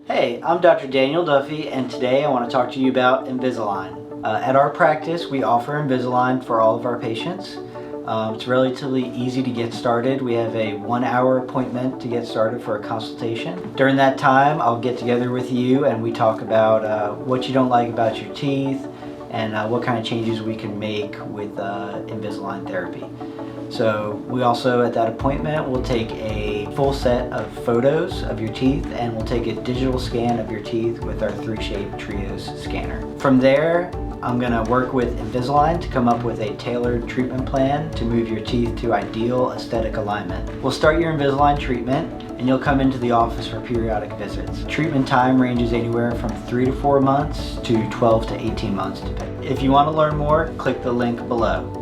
Hey, I'm Dr. Daniel Duffy, and today I want to talk to you about Invisalign. At our practice, we offer Invisalign for all of our patients. It's relatively easy to get started. We have a 1-hour appointment to get started for a consultation. During that time, I'll get together with you and we talk about what you don't like about your teeth and what kind of changes we can make with Invisalign therapy. So we also, at that appointment, will take a full set of photos of your teeth and we'll take a digital scan of your teeth with our 3Shape Trios scanner. From there, I'm going to work with Invisalign to come up with a tailored treatment plan to move your teeth to ideal aesthetic alignment. We'll start your Invisalign treatment and you'll come into the office for periodic visits. Treatment time ranges anywhere from 3 to 4 months to 12 to 18 months depending. If you want to learn more, click the link below.